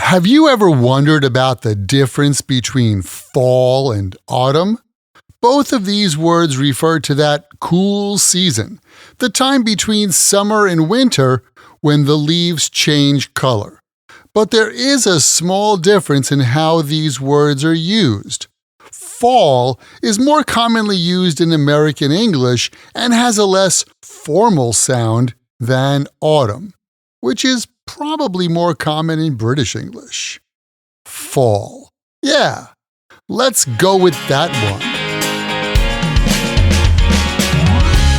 Have you ever wondered about the difference between fall and autumn? Both of these words refer to that cool season, the time between summer and winter when the leaves change color. But there is a small difference in how these words are used. Fall is more commonly used in American English and has a less formal sound than autumn, which is probably more common in British English. Fall. Yeah, let's go with that one.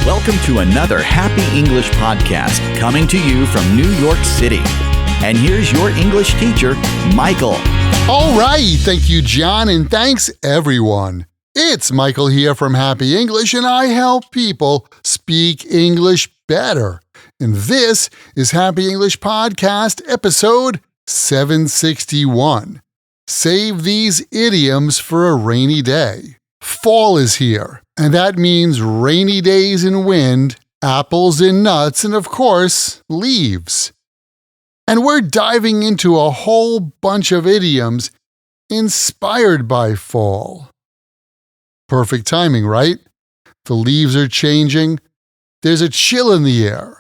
Welcome to another Happy English podcast coming to you from New York City. And here's your English teacher, Michael. All right, thank you, John, and thanks, everyone. It's Michael here from Happy English, and I help people speak English better. And this is Happy English Podcast, episode 761. Save these idioms for a rainy day. Fall is here, and that means rainy days and wind, apples and nuts, and of course, leaves. And we're diving into a whole bunch of idioms inspired by fall. Perfect timing, right? The leaves are changing. There's a chill in the air.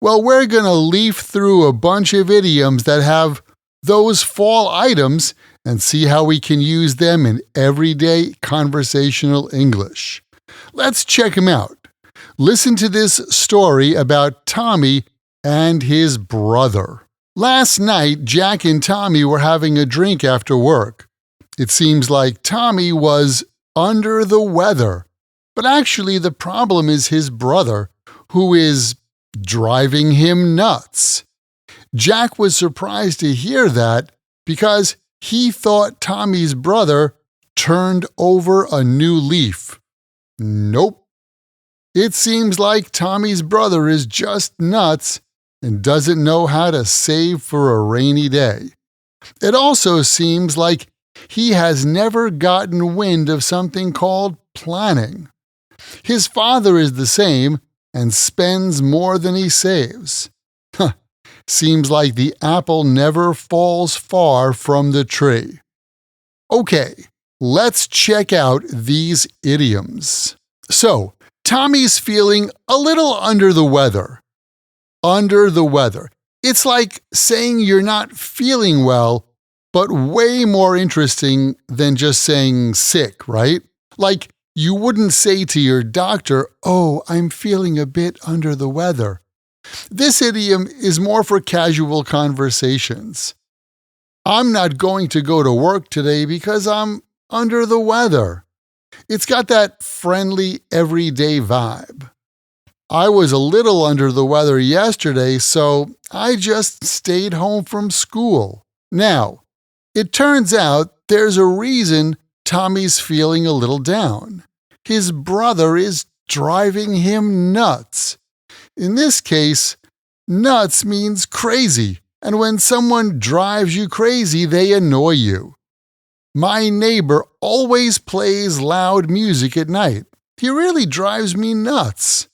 Well, we're going to leaf through a bunch of idioms that have those fall items and see how we can use them in everyday conversational English. Let's check them out. Listen to this story about Tommy and his brother. Last night, Jack and Tommy were having a drink after work. It seems like Tommy was under the weather, but actually the problem is his brother, who is driving him nuts. Jack was surprised to hear that because he thought Tommy's brother turned over a new leaf. Nope. It seems like Tommy's brother is just nuts and doesn't know how to save for a rainy day. It also seems like he has never gotten wind of something called planning. His father is the same and spends more than he saves. Seems like the apple never falls far from the tree. Okay, let's check out these idioms. So, Tommy's feeling a little under the weather. Under the weather. It's like saying you're not feeling well, but way more interesting than just saying sick, right? Like, you wouldn't say to your doctor, "Oh, I'm feeling a bit under the weather." This idiom is more for casual conversations. I'm not going to go to work today because I'm under the weather. It's got that friendly, everyday vibe. I was a little under the weather yesterday, so I just stayed home from school. Now, it turns out there's a reason Tommy's feeling a little down. His brother is driving him nuts. In this case, nuts means crazy, and when someone drives you crazy, they annoy you. My neighbor always plays loud music at night. He really drives me nuts.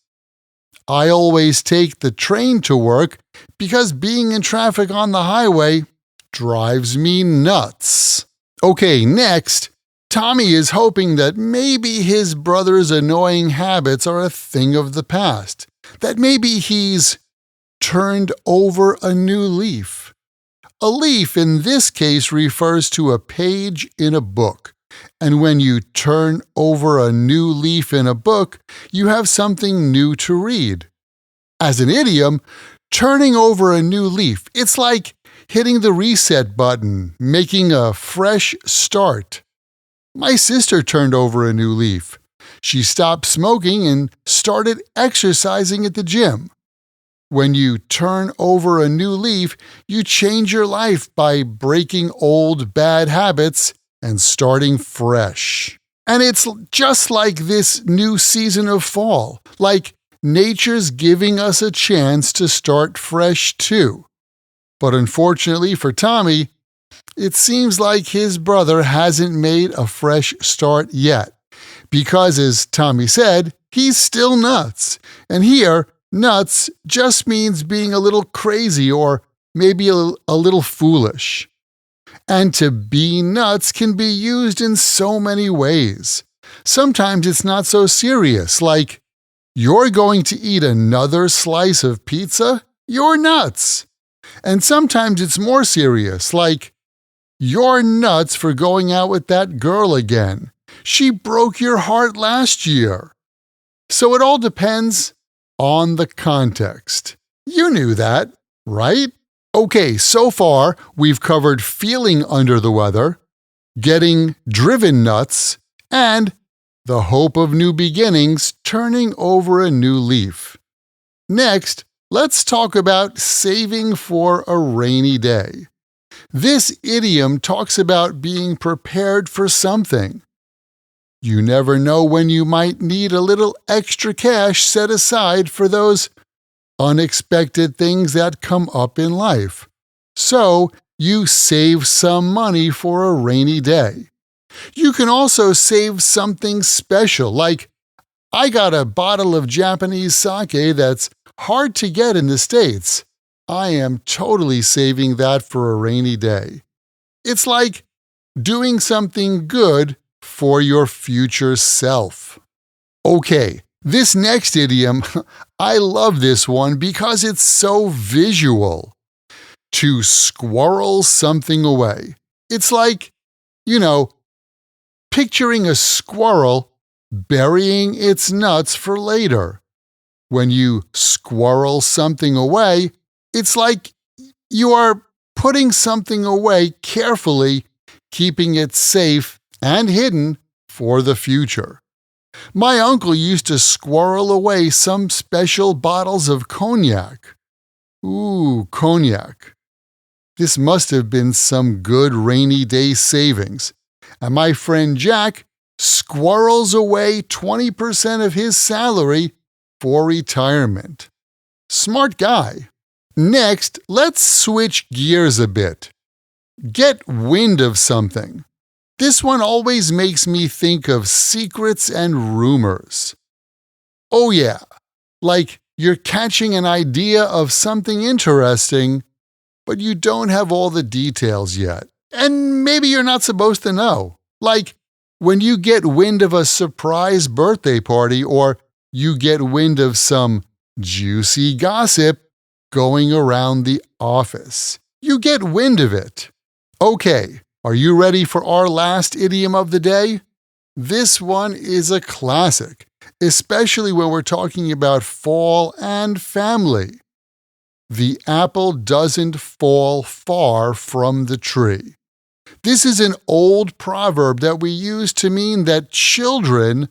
I always take the train to work because being in traffic on the highway drives me nuts. Okay, next, Tommy is hoping that maybe his brother's annoying habits are a thing of the past, that maybe he's turned over a new leaf. A leaf in this case refers to a page in a book, and when you turn over a new leaf in a book, you have something new to read. As an idiom, turning over a new leaf, it's like hitting the reset button, making a fresh start. My sister turned over a new leaf. She stopped smoking and started exercising at the gym. When you turn over a new leaf, you change your life by breaking old bad habits and starting fresh. And it's just like this new season of fall, like nature's giving us a chance to start fresh too. But unfortunately for Tommy, it seems like his brother hasn't made a fresh start yet, because as Tommy said, he's still nuts. And here, nuts just means being a little crazy or maybe a little foolish. And to be nuts can be used in so many ways. Sometimes it's not so serious, like, you're going to eat another slice of pizza? You're nuts. And sometimes it's more serious, like, you're nuts for going out with that girl again. She broke your heart last year. So it all depends on the context. You knew that, right? Okay, so far we've covered feeling under the weather, getting driven nuts, and the hope of new beginnings, turning over a new leaf. Next, let's talk about saving for a rainy day. This idiom talks about being prepared for something. You never know when you might need a little extra cash set aside for those unexpected things that come up in life. So, you save some money for a rainy day. You can also save something special, like, I got a bottle of Japanese sake that's hard to get in the States. I am totally saving that for a rainy day. It's like doing something good for your future self. Okay, this next idiom, I love this one because it's so visual. To squirrel something away. It's like, picturing a squirrel burying its nuts for later. When you squirrel something away, it's like you are putting something away carefully, keeping it safe and hidden for the future. My uncle used to squirrel away some special bottles of cognac. Ooh, cognac. This must have been some good rainy day savings. And my friend Jack squirrels away 20% of his salary for retirement. Smart guy. Next, let's switch gears a bit. Get wind of something. This one always makes me think of secrets and rumors. Oh yeah, like you're catching an idea of something interesting, but you don't have all the details yet. And maybe you're not supposed to know. Like when you get wind of a surprise birthday party or you get wind of some juicy gossip going around the office. You get wind of it. Okay, are you ready for our last idiom of the day? This one is a classic, especially when we're talking about fall and family. The apple doesn't fall far from the tree. This is an old proverb that we use to mean that children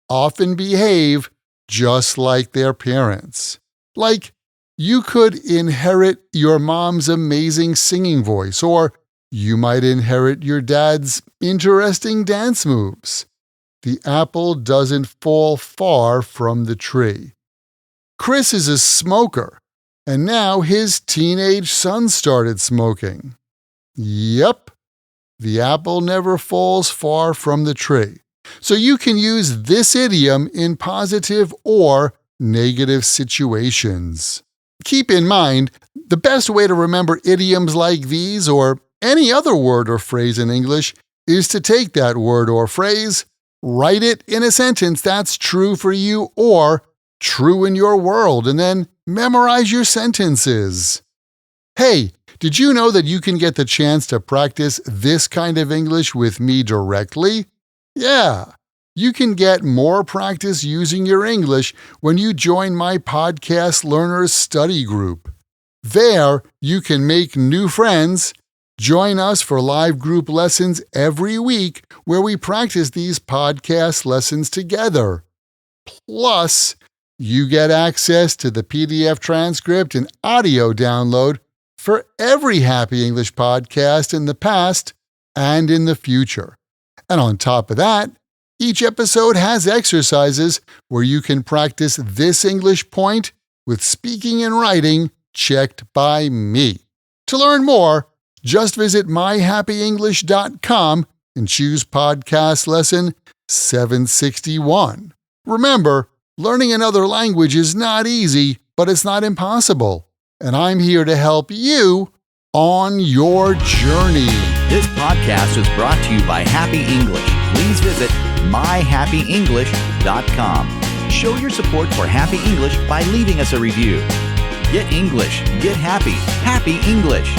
often behave just like their parents. Like, you could inherit your mom's amazing singing voice, or you might inherit your dad's interesting dance moves. The apple doesn't fall far from the tree. Chris is a smoker, and now his teenage son started smoking. Yep, the apple never falls far from the tree. So you can use this idiom in positive or negative situations. Keep in mind, the best way to remember idioms like these or any other word or phrase in English is to take that word or phrase, write it in a sentence that's true for you or true in your world, and then memorize your sentences. Hey, did you know that you can get the chance to practice this kind of English with me directly? Yeah, you can get more practice using your English when you join my Podcast Learners Study Group. There, you can make new friends, join us for live group lessons every week where we practice these podcast lessons together. Plus, you get access to the PDF transcript and audio download for every Happy English podcast in the past and in the future. And on top of that, each episode has exercises where you can practice this English point with speaking and writing checked by me. To learn more, just visit myhappyenglish.com and choose podcast lesson 761. Remember, learning another language is not easy, but it's not impossible. And I'm here to help you on your journey. This podcast was brought to you by Happy English. Please visit myhappyenglish.com. Show your support for Happy English by leaving us a review. Get English, get happy, Happy English.